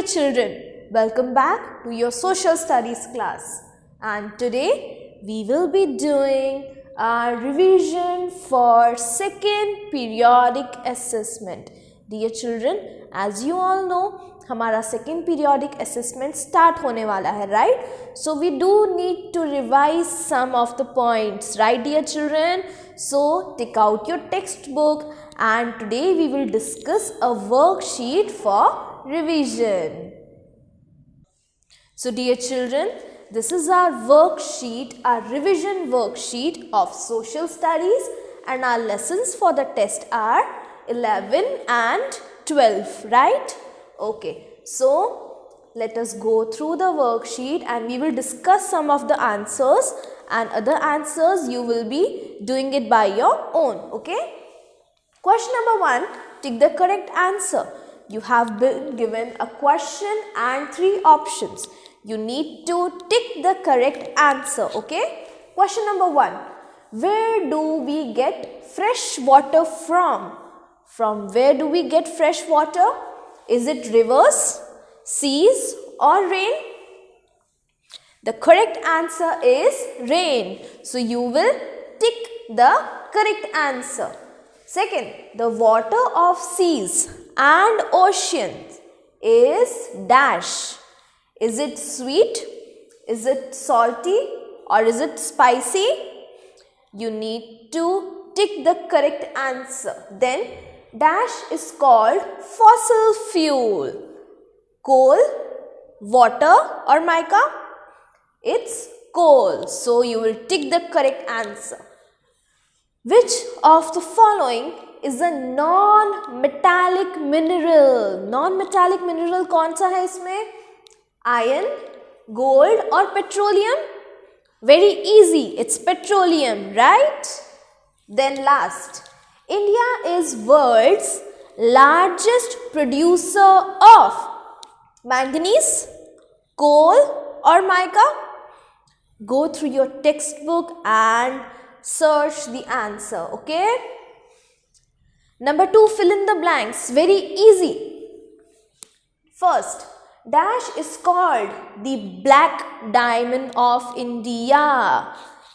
children, welcome back to your social studies class, and today we will be doing our revision for second periodic assessment. Dear children, as you all know, हमारा second periodic assessment start होने वाला है, right? So we do need to revise some of the points, right dear children? So take out your textbook and today we will discuss a worksheet for revision. So dear children, this is our worksheet, our revision worksheet of social studies, and our lessons for the test are 11 and 12, right? Okay, so let us go through the worksheet and we will discuss some of the answers, and other answers you will be doing it by your own, okay? Question number 1, tick the correct answer. You have been given a question and 3 options. You need to tick the correct answer, okay? Question number 1, where do we get fresh water from? From where do we get fresh water? Is it rivers, seas or rain? The correct answer is rain. So you will tick the correct answer. Second, the water of seas and oceans is dash. Is it sweet? Is it salty? Or is it spicy? You need to tick the correct answer. Then dash is called fossil fuel. Coal, water or mica? It's coal. So you will tick the correct answer. Which of the following is a non-metallic mineral? Non-metallic mineral कौन सा है इसमें? Iron, gold or petroleum? Very easy, it's petroleum, right? Then last, India is world's largest producer of manganese, coal or mica? Go through your textbook and search the answer, okay? Number 2, fill in the blanks. Very easy. First, dash is called the black diamond of India.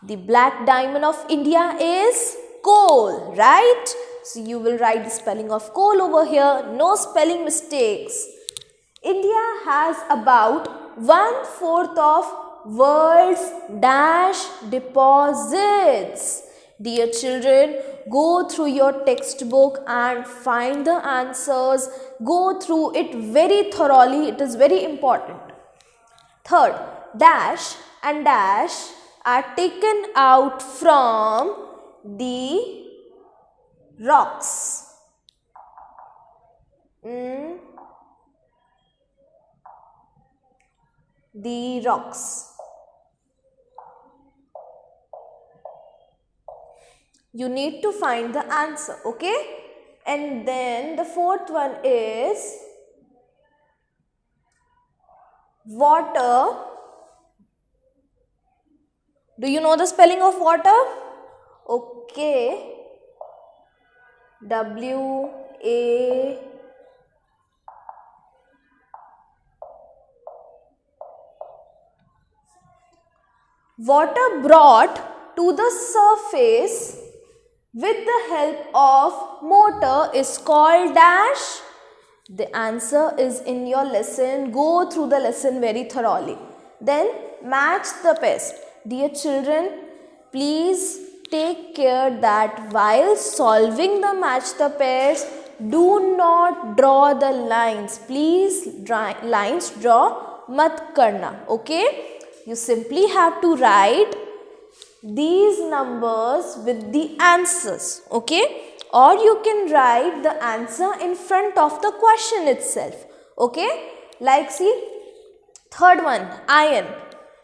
The black diamond of India is coal, right? So you will write the spelling of coal over here. No spelling mistakes. India has about 1/4 of world's dash deposits. Dear children, go through your textbook and find the answers. Go through it very thoroughly. It is very important. Third, dash and dash are taken out from the rocks. The rocks. You need to find the answer, okay? And then the fourth one is water. Do you know the spelling of water? Okay. W-A. Water brought to the surface with the help of motor is called dash. The answer is in your lesson. Go through the lesson very thoroughly. Then match the pairs. Dear children, please take care that while solving the match the pairs, do not draw the lines. Please lines draw mat karna. Okay? You simply have to write these numbers with the answers, okay? Or you can write the answer in front of the question itself, okay? Like see, third one, iron.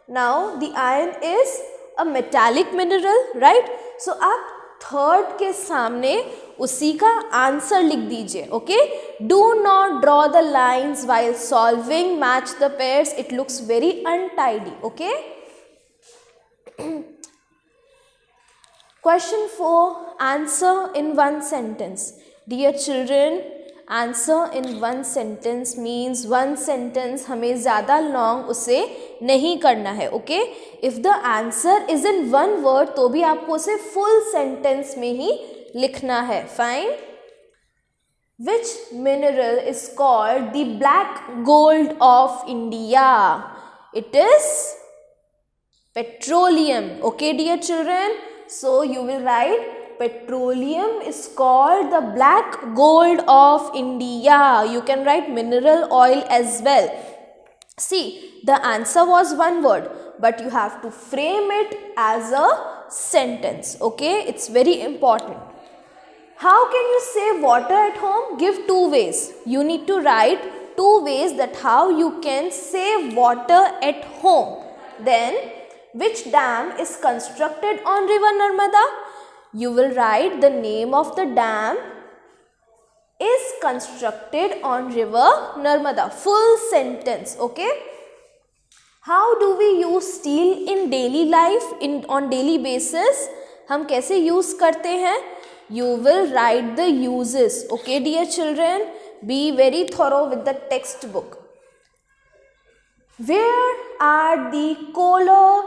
Now the iron is a metallic mineral, right? So आप third के सामने उसी का answer लिख दीजिए, okay? Do not draw the lines while solving match the pairs. It looks very untidy, okay? Question 4, answer in one sentence. Dear children, answer in one sentence means one sentence, हमें ज़्यादा long उसे नहीं करना है. Okay, if the answer is in one word तो भी आपको उसे फुल सेंटेंस में ही लिखना है. Fine. Which mineral is called the black gold of India? It is petroleum. Okay, dear children. So you will write petroleum is called the black gold of India. You can write mineral oil as well. See, the answer was one word, but you have to frame it as a sentence. Okay, it's very important. How can you save water at home? Give two ways. You need to write two ways that how you can save water at home. Then, which dam is constructed on river Narmada? You will write the name of the dam is constructed on river Narmada. Full sentence. Okay. How do we use steel in daily life? On daily basis, हम कैसे use करते हैं? You will write the uses. Okay, dear children, be very thorough with the textbook. Where are the Kolar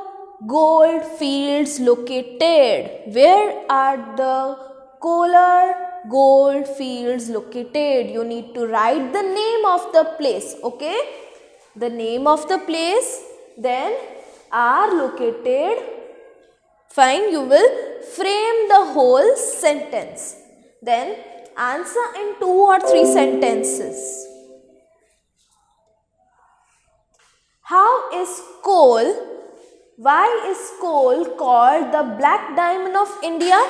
gold fields located? Where are the Kolar gold fields located? You need to write the name of the place. Okay, the name of the place, then are located. Fine, you will frame the whole sentence. Then answer in 2 or 3 sentences. How is coal? Why is coal called the black diamond of India?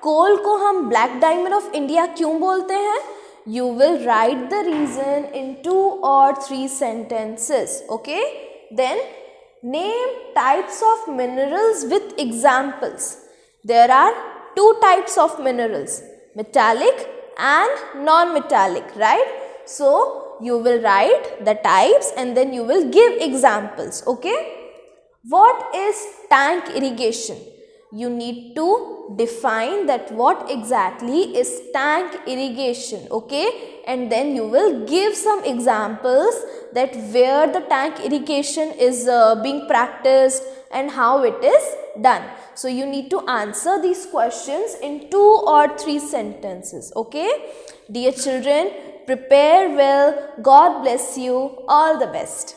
Coal को हम black diamond of India क्यों बोलते हैं? You will write the reason in 2 or 3 sentences. Okay? Then name types of minerals with examples. There are 2 types of minerals, metallic and non-metallic, right? So you will write the types and then you will give examples. Okay? What is tank irrigation? You need to define that what exactly is tank irrigation. Okay? And then you will give some examples that where the tank irrigation is being practiced and how it is done. So you need to answer these questions in 2 or 3 sentences. Okay? Dear children, prepare well. God bless you. All the best.